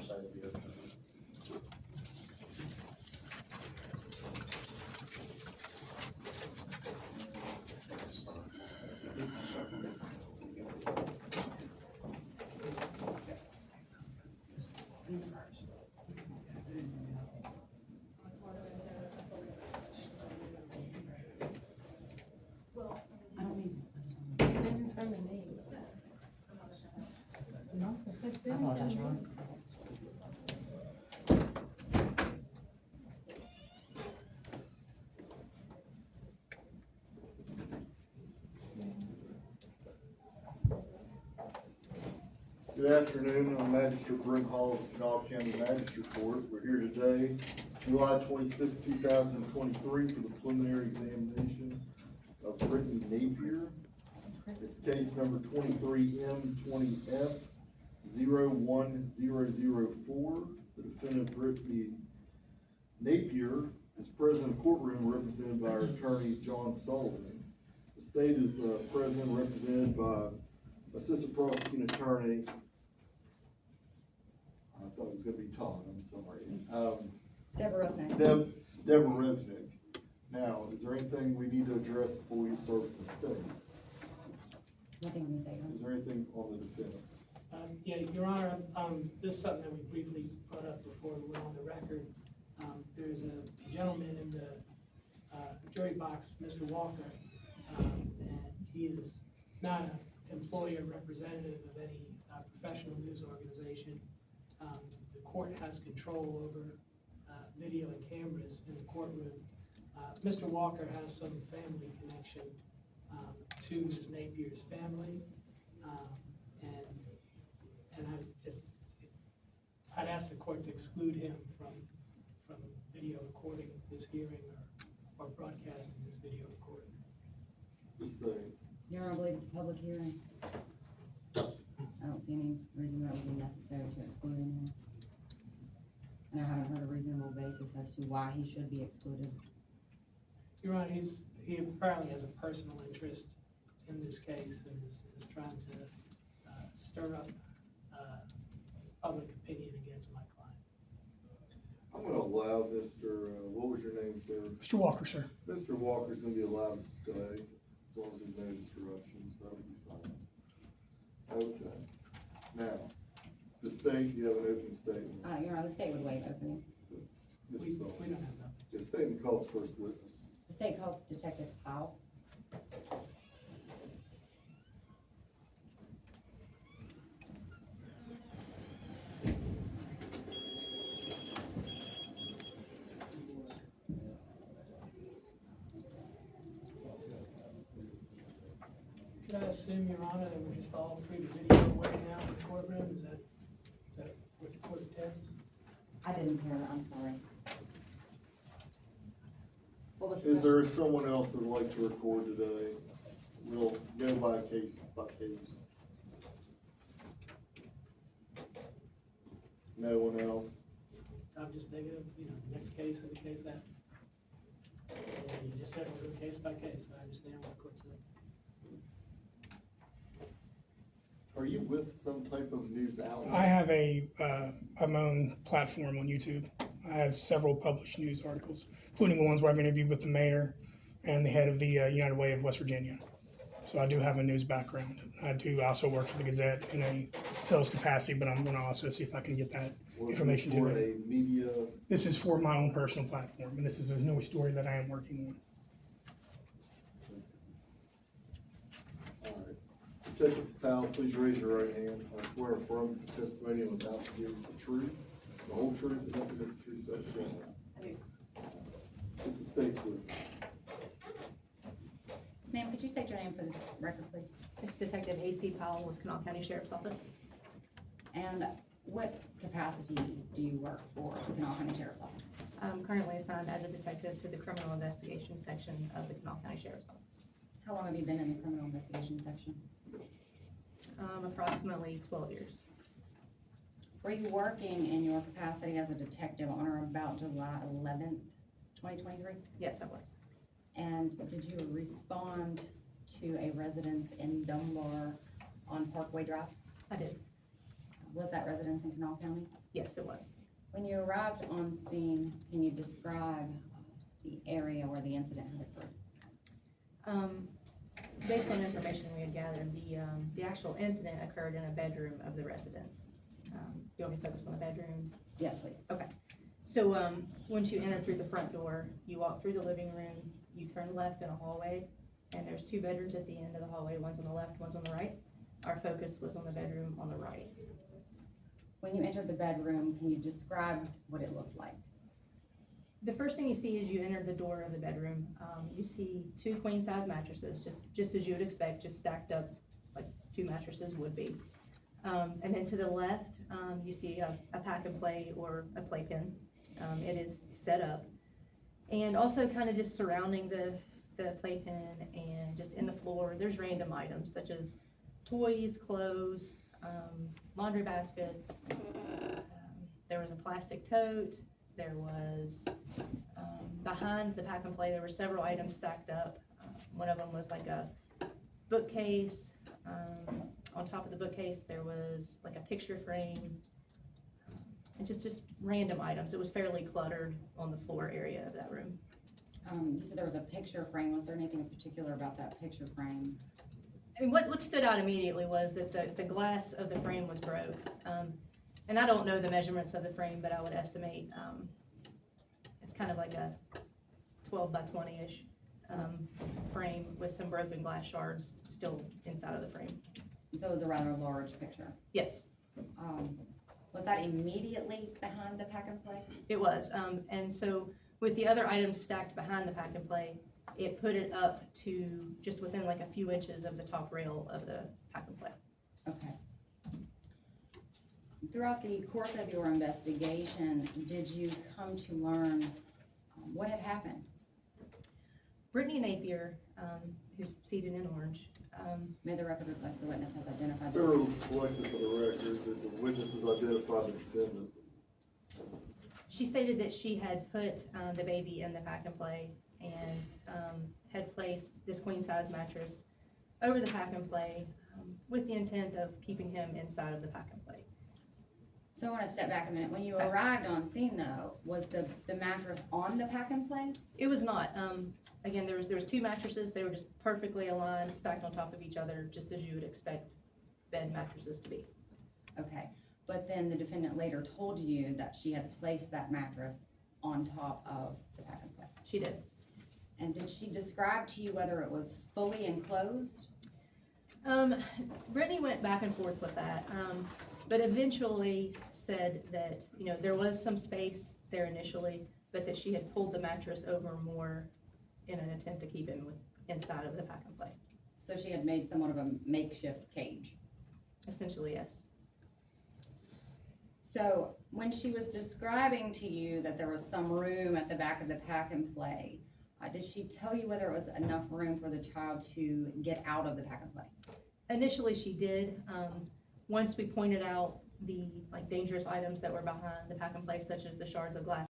side of the open. I apologize, Ron. Good afternoon, I'm Magistrate Brent Hall of Kanawha County Magistrate Court. We're here today, July 26, 2023, for the preliminary examination of Brittany Napier. It's case number 23M20F01004. The defendant, Brittany Napier, is present in the courtroom represented by our attorney, John Sullivan. The state is present represented by Assistant Prosecuting Attorney, I thought it was gonna be Todd, I'm sorry. Deborah Resnick. Deborah Resnick. Now, is there anything we need to address before we start with the state? Nothing to say. Is there anything on the defense? Yeah, Your Honor, this is something that we briefly brought up before we went on the record. There's a gentleman in the jury box, Mr. Walker, and he is not an employee or representative of any professional news organization. The court has control over video and cameras in the courtroom. Mr. Walker has some family connection to Ms. Napier's family, I'd ask the court to exclude him from video recording this hearing or broadcasting this video recording. The state. Your Honor, I believe it's a public hearing. I don't see any reason that would be necessary to exclude him. And I haven't heard a reasonable basis as to why he should be excluded. Your Honor, he apparently has a personal interest in this case and is trying to stir up public opinion against my client. I'm gonna allow Mr., what was your name, sir? Mr. Walker, sir. Mr. Walker's gonna be allowed to stay, as long as there's no disruptions, that would be fine. Okay, now, the state, you have an open statement. Your Honor, the state would waive opening. Mr. We Sullivan. don't have that. The statement calls first witness. The state calls Detective Powell. Could I assume, Your Honor, that we're just all free to video away now in the courtroom? Is that what the court intends? I didn't hear, I'm sorry. What was the Is there someone else that would like to record today? We'll go by case by case. No one else? I'm just thinking of, the next case and the case after. And you just said we'll go case by case, I understand what the court said. Are you with some type of news outlet? I have my own platform on YouTube. I have several published news articles, including the ones where I've interviewed with the mayor and the head of the United Way of West Virginia. So I do have a news background. I do also work for the Gazette in a sales capacity, but I'm going to also see if I can get that information to for them. a media. This is for my own personal platform, and this is a news story that I am working on. All right. Detective Powell, please raise your right hand. I swear affirm that the testimony I'm about to give is the truth, the whole truth, and nothing but the truth, so help you God. I do. It's the state's witness. Ma'am, could you state your name for the record, please? It's Detective A.C. Powell with Kanawha County Sheriff's Office. And what capacity do you work for the Kanawha County Sheriff's Office? I'm currently assigned as a detective to the Criminal Investigation Section of the Kanawha County Sheriff's Office. How long have you been in the criminal investigation section? Approximately 12 years. Were you working in your capacity as a detective on or about July 11th, 2023? Yes, I was. And did you respond to a residence in Dunbar on Parkway Drive? I did. Was that residence in Kanawha County? Yes, it was. When you arrived on scene, can you describe the area where the incident had occurred? Based on information we had gathered, the actual incident occurred in a bedroom of the residence. You want me to focus on the bedroom? Yes, please. So, once you enter through the front door, you walk through the living room, you turn left in a hallway, and there's two bedrooms at the end of the hallway, one's on the left, one's on the right. Our focus was on the bedroom on the right. When you entered the bedroom, can you describe what it looked like? The first thing you see as you enter the door of the bedroom, you see two queen-size mattresses, just as you would expect, just stacked up like two mattresses would be. And then to the left, you see a pack and play or a playpen. It is set up. And also kind of just surrounding the playpen and just in the floor, there's random items such as toys, clothes, laundry baskets. There was a plastic tote. There was, behind the pack and play, there were several items stacked up. One of them was like a bookcase. On top of the bookcase, there was like a picture frame. And just random items. It was fairly cluttered on the floor area of that room. You said there was a picture frame. Was there anything in particular about that picture frame? I mean, what stood out immediately was that the glass of the frame was broke. And I don't know the measurements of the frame, but I would estimate, it's kind of like a 12 by 20-ish, frame with some broken glass shards still inside of the frame. So it was a rather large picture. Yes, Was that immediately behind the pack and play? it was. And so with the other items stacked behind the pack and play, it put it up to just within like a few inches of the top rail of the pack and play. Okay. Throughout the course of your investigation, did you come to learn what had happened? Brittany Napier, who's seated in orange, May the record reflect the witness has identified. Sarah reflected for the record that the witnesses identified the defendant. she stated that she had put the baby in the pack and play and had placed this queen-size mattress over the pack and play with the intent of keeping him inside of the pack and play. So I want to step back a minute. When you Okay. arrived on scene though, was the mattress on the pack and play? It was not. Again, there was two mattresses. They were just perfectly aligned, stacked on top of each other, just as you would expect bed mattresses to be. Okay, but then the defendant later told you that she had placed that mattress on top of the pack and play. She did. And did she describe to you whether it was fully enclosed? Brittany went back and forth with that, but eventually said that, you know, there was some space there initially, but that she had pulled the mattress over more in an attempt to keep him inside of the pack and play. So she had made somewhat of a makeshift cage. Essentially, yes. So when she was describing to you that there was some room at the back of the pack and play, did she tell you whether it was enough room for the child to get out of the pack and play? Initially, she did. Once we pointed out the dangerous items that were behind the pack and play, such as the shards of glass